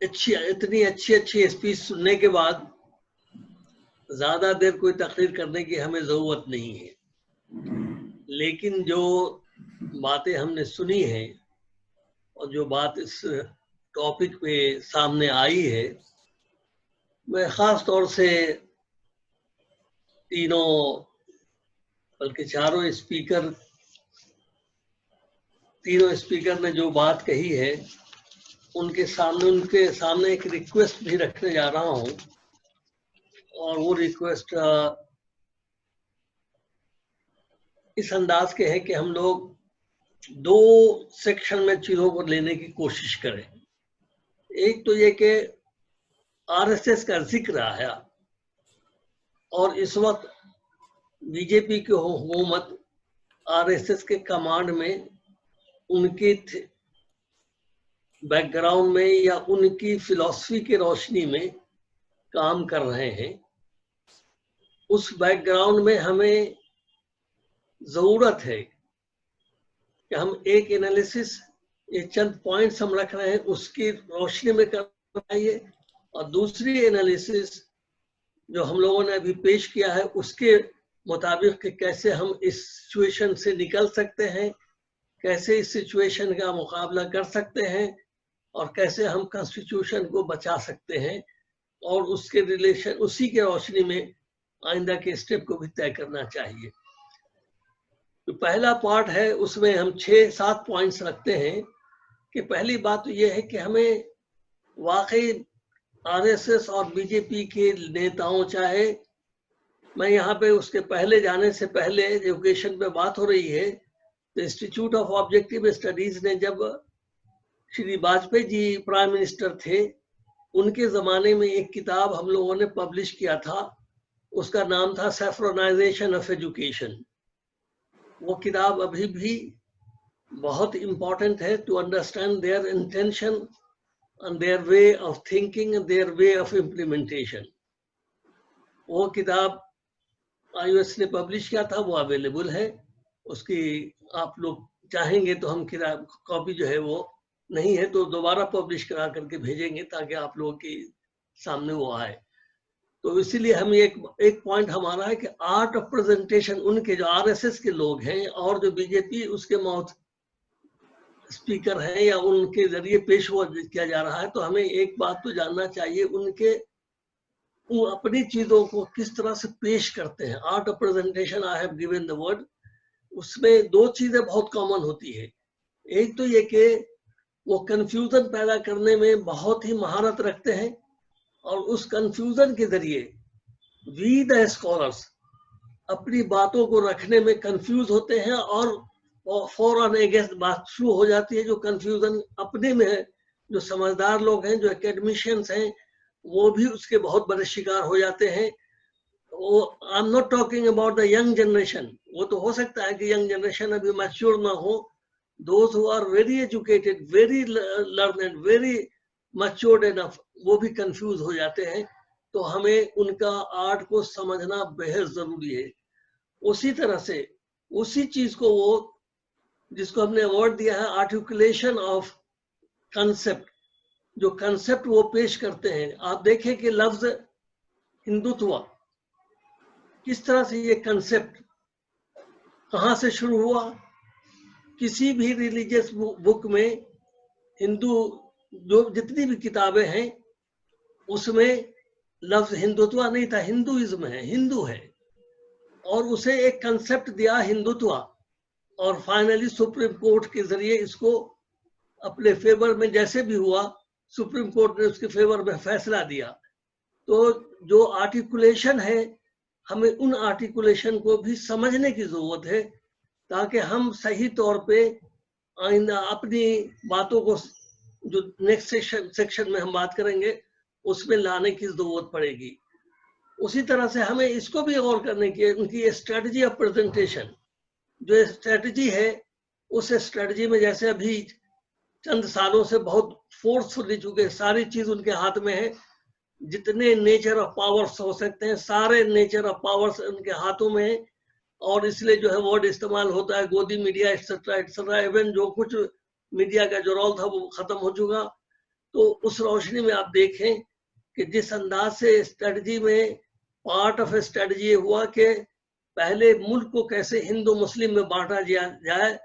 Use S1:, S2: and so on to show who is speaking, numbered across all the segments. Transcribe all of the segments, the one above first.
S1: इतनी अच्छी स्पीच सुनने के बाद ज्यादा देर कोई तकरीर करने की हमें जरूरत नहीं है, लेकिन जो बातें हमने सुनी हैं और जो बात इस टॉपिक पे सामने आई है, मैं खास तौर से तीनों बल्कि चारों स्पीकर ने जो बात कही है उनके सामने एक रिक्वेस्ट भी रखने जा रहा हूं, और वो रिक्वेस्ट इस अंदाज के है कि हम लोग 2 सेक्शन में चीजों को लेने की कोशिश करें। एक तो ये कि आरएसएस का जिक्र आया और इस वक्त बीजेपी की हुकूमत आरएसएस के कमांड में उनके बैकग्राउंड में या उनकी फिलॉसफी की रोशनी में काम कर रहे हैं। उस बैकग्राउंड में हमें जरूरत है कि हम एक एनालिसिस, ये चंद पॉइंट्स हम रख रहे हैं उसकी रोशनी में करना चाहिए, और दूसरी एनालिसिस जो हम लोगों ने अभी पेश किया है उसके मुताबिक कि कैसे हम इस सिचुएशन से निकल सकते हैं, कैसे इस सिचुएशन का मुकाबला कर सकते हैं, और कैसे हम कॉन्स्टिट्यूशन को बचा सकते हैं, और उसके रिलेशन उसी के रोशनी में आइंदा के स्टेप को भी तय करना चाहिए। तो पहला पार्ट है, उसमें हम 6-7 पॉइंट्स रखते हैं कि पहली बात तो ये है कि हमें वाकई आरएसएस और बीजेपी के नेताओं, चाहे मैं यहाँ पे उसके पहले जाने से पहले एजुकेशन पे बात हो रही है, तो इंस्टीट्यूट ऑफ ऑब्जेक्टिव स्टडीज ने जब श्री वाजपेयी जी प्राइम मिनिस्टर थे उनके जमाने में एक किताब हम लोगों ने पब्लिश किया था, उसका नाम था सैफ्रोनाइजेशन ऑफ एजुकेशन। वो किताब अभी भी बहुत इंपॉर्टेंट है to understand their intention and their way of thinking and their way of implementation। वो किताब आईओएस ने पब्लिश किया था, वो अवेलेबल है, उसकी आप लोग चाहेंगे तो हम किताब कॉपी जो है वो नहीं है तो दोबारा पब्लिश करा करके भेजेंगे ताकि आप लोगों के सामने वो आए। तो इसीलिए हम एक पॉइंट हमारा है कि आर्ट ऑफ प्रेजेंटेशन, उनके जो आरएसएस के लोग हैं और जो बीजेपी उसके माउथ स्पीकर हैं या उनके जरिए पेश किया जा रहा है, तो हमें एक बात तो जानना चाहिए, वो अपनी चीजों को किस तरह से पेश करते हैं। Art of presentation, I have given the word, उसमें 2 चीजें बहुत कॉमन होती है। एक तो ये कि वो कंफ्यूजन पैदा करने में बहुत ही महारत रखते हैं, और उस कंफ्यूजन के जरिए वी द स्कॉलर्स अपनी बातों को रखने में कंफ्यूज होते हैं, और फौरन अगेंस्ट बात शुरू हो जाती है। जो कंफ्यूजन अपने में है, जो समझदार लोग हैं, जो एकेडमिशियंस हैं, वो भी उसके बहुत बड़े शिकार हो जाते हैं। वो I am not talking about the young generation, वो तो हो सकता है कि यंग जनरेशन अभी मैच्योर ना हो, those who are very educated, very learned, very matured enough, वो भी कंफ्यूज हो जाते हैं। तो हमें उनका आर्ट को समझना बेहद जरूरी है। उसी तरह से उसी चीज को वो, जिसको हमने अवार्ड दिया है आर्टिकुलेशन ऑफ कंसेप्ट, जो कंसेप्ट वो पेश करते हैं। आप देखें कि लफ्ज हिंदुत्व, किस तरह से ये कंसेप्ट कहां से शुरू हुआ। किसी भी रिलीजियस बुक में, हिंदू जो जितनी भी किताबें हैं उसमें लफ्ज हिंदुत्व नहीं था, हिंदुइज्म है, हिंदू है, और उसे एक कंसेप्ट दिया हिंदुत्व, और फाइनली सुप्रीम कोर्ट के जरिए इसको अपने फेवर में जैसे भी हुआ, सुप्रीम कोर्ट ने उसके फेवर में फैसला दिया। तो जो आर्टिकुलेशन है, हमें उन आर्टिकुलेशन को भी समझने की जरूरत है, ताकि हम सही तौर पे आइंदा अपनी बातों को, जो नेक्स्ट सेक्शन में हम बात करेंगे, उसमें लाने की जरूरत पड़ेगी। उसी तरह से हमें इसको भी गौर करने की, उनकी स्ट्रेटजी ऑफ प्रेजेंटेशन, जो स्ट्रेटजी है, उस स्ट्रेटजी में जैसे अभी चंद सालों से बहुत फोर्सफुली, चुके सारी चीज उनके हाथ में है, जितने नेचर ऑफ पावर्स हो सकते हैं सारे नेचर ऑफ पावर्स उनके हाथों में है, और इसलिए जो है वर्ड इस्तेमाल होता है गोदी मीडिया एक्सेट्रा एक्सेट्रा। इवन जो कुछ मीडिया का जो रोल था वो खत्म हो चुका, तो उस रोशनी में आप देखें कि जिस अंदाज से स्ट्रेटजी में पार्ट ऑफ स्ट्रेटजी हुआ कि पहले मुल्क को कैसे हिंदू मुस्लिम में बांटा जाए,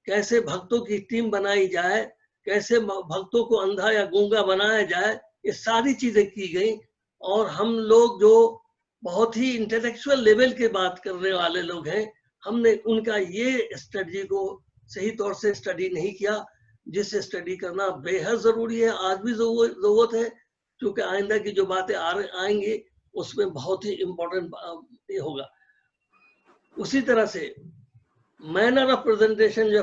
S1: कैसे भक्तों की टीम बनाई जाए, कैसे भक्तों को अंधा या गूंगा बनाया जाए, ये सारी चीजें की गई। और हम लोग जो बहुत ही इंटेलेक्चुअल लेवल की बात करने वाले लोग हैं, हमने उनका ये स्ट्रेटजी को सही तौर से स्टडी नहीं किया, जिससे स्टडी करना बेहद जरूरी है। आज भी जरूरत है, क्योंकि आइंदा की जो बातें आएंगी उसमें बहुत ही इम्पोर्टेंट होगा। उसी तरह से मैनर ऑफ प्रेजेंटेशन या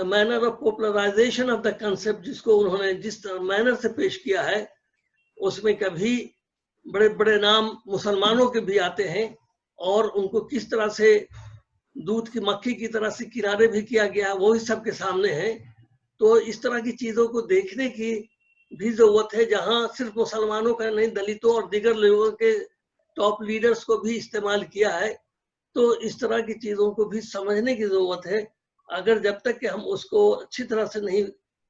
S1: manner of popularisation of the concept, जिसको उन्होंने जिस मैनर से पेश किया है, उसमें कभी बड़े बड़े नाम मुसलमानों के भी आते हैं और उनको किस तरह से दूध की मक्खी की तरह से किनारे भी किया गया, वो ही सबके सामने है। तो इस तरह की चीजों को देखने की भी जरूरत है, जहां सिर्फ मुसलमानों का नहीं, दलितों और दीगर लोगों के टॉप लीडर्स को भी इस्तेमाल किया है। तो इस तरह की चीजों को भी समझने की जरूरत है। अगर जब तक कि हम उसको अच्छी तरह से नहीं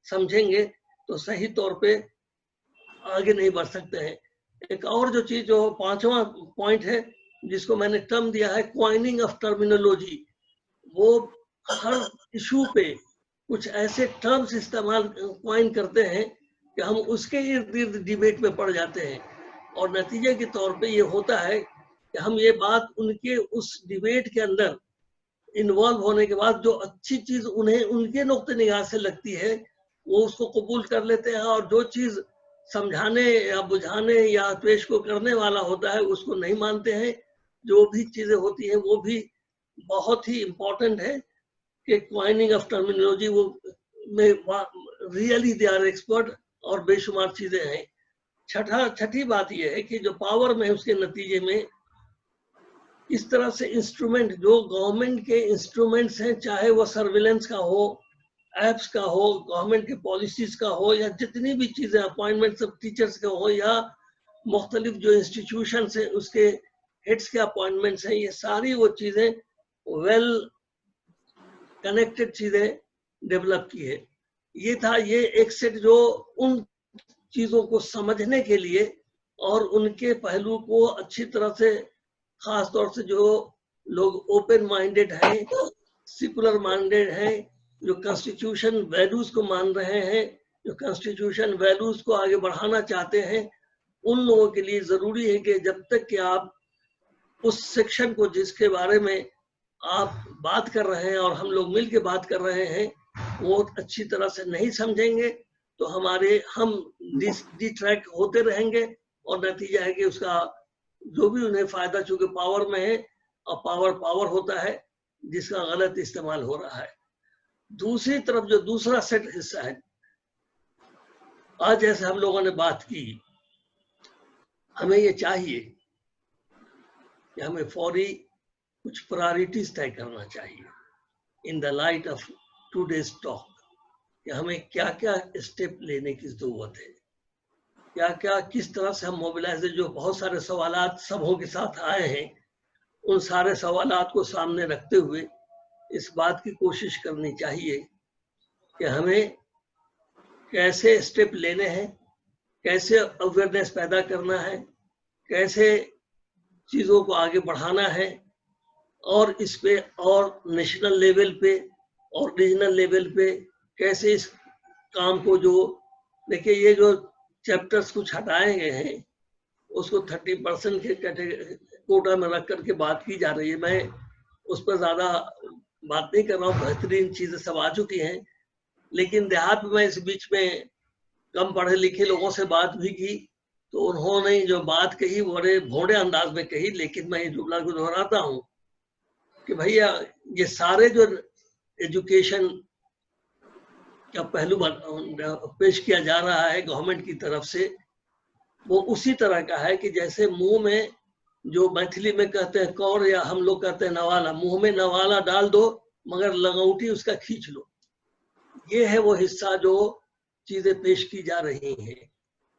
S1: समझेंगे तो सही तौर पे आगे नहीं बढ़ सकते हैं। एक और जो चीज, जो 5वां पॉइंट है, जिसको मैंने टर्म दिया है क्वाइनिंग ऑफ टर्मिनोलॉजी, वो हर इशू पे कुछ ऐसे टर्म्स इस्तेमाल क्वाइन करते हैं कि हम उसके इर्द गिर्द डिबेट में पड़ जाते हैं, और नतीजे के तौर पे ये होता है कि हम ये बात उनके उस डिबेट के अंदर इन्वॉल्व होने के बाद जो अच्छी चीज उन्हें उनके नुक्ते निगाह से लगती है वो उसको कबूल कर लेते हैं, और जो चीज समझाने या बुझाने या पेश को करने वाला होता है उसको नहीं मानते हैं। जो भी चीजें होती हैं वो भी बहुत ही इम्पोर्टेंट है कि क्वाइनिंग ऑफ टर्मिनोलॉजी वो में रियली दे आर एक्सपर्ट, और बेशुमार चीजें हैं। छठी बात यह है कि जो पावर में है उसके नतीजे में इस तरह से इंस्ट्रूमेंट, जो गवर्नमेंट के इंस्ट्रूमेंट्स हैं, चाहे वो सर्विलेंस का हो, एप्स का हो, गवर्नमेंट के पॉलिसीज का हो, या जितनी भी चीजें अपॉइंटमेंट्स ऑफ टीचर्स का हो, या मुख्तलिफ जो इंस्टीट्यूशन है उसके हेड्स के अपॉइंटमेंट्स हैं, ये सारी वो चीजें वेल कनेक्टेड चीजें डेवलप की है। ये था ये एक सेट जो उन चीजों को समझने के लिए और उनके पहलू को अच्छी तरह से, खास तौर से जो लोग ओपन माइंडेड हैं, सेकुलर माइंडेड हैं, जो कॉन्स्टिट्यूशन वैल्यूज को मान रहे हैं, जो कॉन्स्टिट्यूशन वैल्यूज को आगे बढ़ाना चाहते हैं, उन लोगों के लिए जरूरी है कि जब तक कि आप उस सेक्शन को जिसके बारे में आप बात कर रहे हैं और हम लोग मिल के बात कर रहे हैं वो अच्छी तरह से नहीं समझेंगे तो हम डिट्रैक्ट होते रहेंगे, और नतीजा है कि उसका जो भी उन्हें फायदा, चूंकि पावर में है और पावर होता है जिसका गलत इस्तेमाल हो रहा है। दूसरी तरफ जो दूसरा सेट हिस्सा है, आज जैसे हम लोगों ने बात की, हमें ये चाहिए कि हमें फौरी कुछ प्रायोरिटीज तय करना चाहिए in the light of today's talk, कि हमें क्या क्या स्टेप लेने की जरूरत है, क्या क्या किस तरह से हम मोबिलाइज, जो बहुत सारे सवालात सबों के साथ आए हैं, उन सारे सवालात को सामने रखते हुए इस बात की कोशिश करनी चाहिए कि हमें कैसे स्टेप लेने हैं, कैसे अवेयरनेस पैदा करना है, कैसे चीजों को आगे बढ़ाना है, और इस पे और नेशनल लेवल पे और रीजनल लेवल पे कैसे इस काम को, जो देखिए ये जो चैप्टर्स कुछ हटाए गए हैं उसको 30% के कोटा में रख करके बात की जा रही है। मैं उस पर ज्यादा बात नहीं कर रहा हूँ, बेहतरीन चीजें सब आ चुकी हैं, लेकिन देहात में इस बीच में कम पढ़े लिखे लोगों से बात भी की तो उन्होंने जो बात कही वो बड़े भोंडे अंदाज में कही, लेकिन मैं जुमला को दोहराता हूँ कि भैया ये सारे जो एजुकेशन का पहलू पेश किया जा रहा है गवर्नमेंट की तरफ से, वो उसी तरह का है कि जैसे मुंह में, जो मैथिली में कहते हैं कौर, या हम लोग कहते हैं नवाला, मुंह में नवाला डाल दो मगर लगौटी उसका खींच लो। ये है वो हिस्सा जो चीजें पेश की जा रही हैं।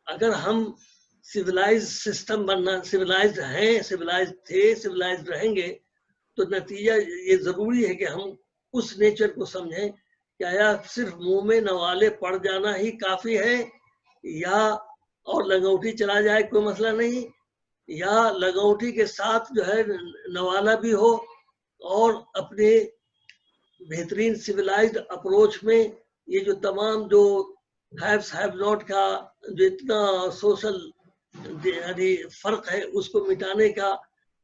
S1: अगर हम सिविलाइज सिस्टम बनना, सिविलाइज्ड हैं, सिविलाइज्ड थे, सिविलाइज्ड रहेंगे, तो नतीजा ये जरूरी है कि हम उस नेचर को समझें। क्या सिर्फ मुंह में नवाले पड़ जाना ही काफी है, या और लंगोटी चला जाए कोई मसला नहीं, या लंगोटी के साथ जो है नवाला भी हो, और अपने बेहतरीन सिविलाइज्ड अप्रोच में ये जो तमाम जो हैव्स हैव नॉट का जो इतना सोशल यानी फर्क है उसको मिटाने का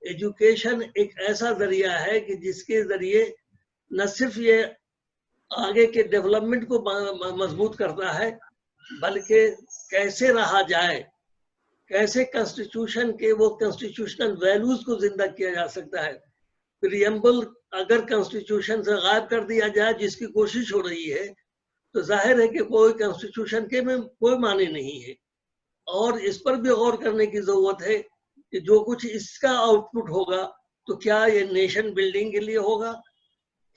S1: एजुकेशन एक ऐसा जरिया है कि जिसके जरिए न सिर्फ ये आगे के डेवलपमेंट को मजबूत करता है, बल्कि कैसे रहा जाए, कैसे कॉन्स्टिट्यूशन के वो कॉन्स्टिट्यूशनल वैल्यूज को जिंदा किया जा सकता है। प्रियम्बल अगर कॉन्स्टिट्यूशन से गायब कर दिया जाए, जिसकी कोशिश हो रही है, तो जाहिर है कि कोई कॉन्स्टिट्यूशन के में कोई माने नहीं है। और इस पर भी गौर करने की जरूरत है कि जो कुछ इसका आउटपुट होगा तो क्या ये नेशन बिल्डिंग के लिए होगा,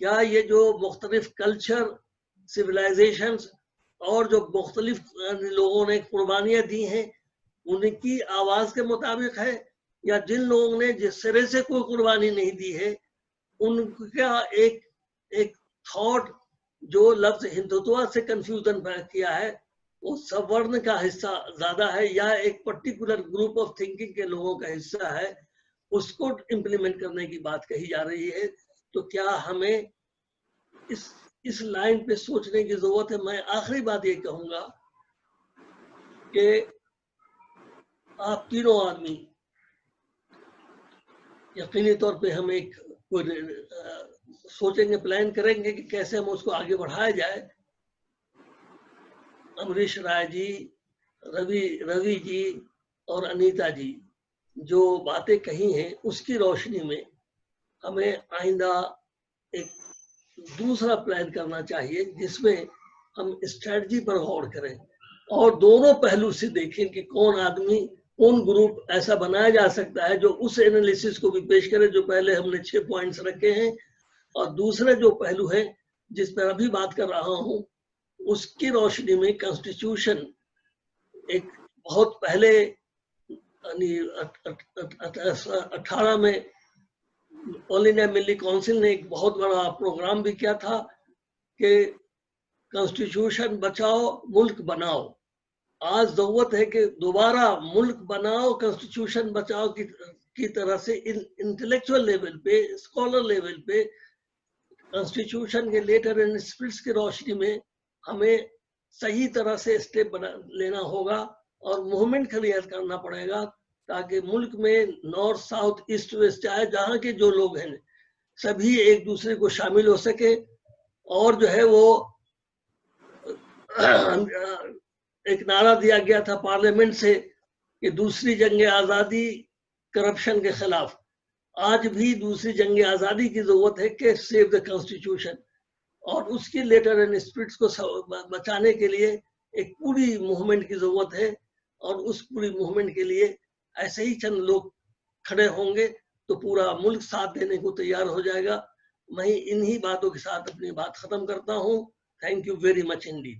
S1: क्या ये जो मुख्तलिफ कल्चर सिविलाइजेशंस और जो मुख्तलिफ लोगों ने कुर्बानियां दी हैं उनकी आवाज के मुताबिक है, या जिन लोगों ने जिस सिरे से कोई कुर्बानी नहीं दी है उनका एक थॉट जो लफ्ज हिंदुत्व से कंफ्यूजन पैदा किया है वो सवर्ण का हिस्सा ज्यादा है, या एक पर्टिकुलर ग्रुप ऑफ थिंकिंग के लोगों का हिस्सा है, उसको इम्प्लीमेंट करने की बात कही जा रही है। तो क्या हमें इस लाइन पे सोचने की जरूरत है। मैं आखिरी बात ये कहूंगा कि आप तीनों आदमी यकीनी तौर पे हम एक सोचेंगे, प्लान करेंगे कि कैसे हम उसको आगे बढ़ाया जाए। अमरीश राय जी, रवि जी और अनीता जी जो बातें कही हैं उसकी रोशनी में हमें आइंदा एक दूसरा प्लान करना चाहिए जिसमें हम स्ट्रेटजी पर गौर करें और दोनों पहलू से देखें कि कौन आदमी, कौन ग्रुप ऐसा बनाया जा सकता है जो उस एनालिसिस को भी पेश करे जो पहले हमने 6 पॉइंट्स रखे हैं, और दूसरा जो पहलू है जिस पर अभी बात कर रहा हूं उसकी रोशनी में कॉन्स्टिट्यूशन एक बहुत पहले 18 में ऑल इंडिया मिलिट्री काउंसिल ने एक बहुत बड़ा प्रोग्राम भी किया था कि कॉन्स्टिट्यूशन बचाओ मुल्क बनाओ। आज जरूरत है कि दोबारा मुल्क बनाओ कॉन्स्टिट्यूशन बचाओ की तरह से इंटेलेक्चुअल लेवल पे, स्कॉलर लेवल पे कॉन्स्टिट्यूशन के लेटर एंड स्पिरिट्स की रोशनी में हमें सही तरह से स्टेप लेना होगा और मूवमेंट क्रिएट करना पड़ेगा ताकि मुल्क में नॉर्थ साउथ ईस्ट वेस्ट चाहे जहाँ के जो लोग हैं सभी एक दूसरे को शामिल हो सके, और जो है वो एक नारा दिया गया था पार्लियामेंट से कि दूसरी जंग आजादी करप्शन के खिलाफ। आज भी दूसरी जंग आजादी की जरूरत है कि सेव द कॉन्स्टिट्यूशन, और उसकी लेटर एंड स्पिरिट्स को बचाने के लिए एक पूरी मूवमेंट की जरूरत है, और उस पूरी मूवमेंट के लिए ऐसे ही चंद लोग खड़े होंगे तो पूरा मुल्क साथ देने को तैयार हो जाएगा। मैं इन्हीं बातों के साथ अपनी बात खत्म करता हूँ। Thank you very much Indeed.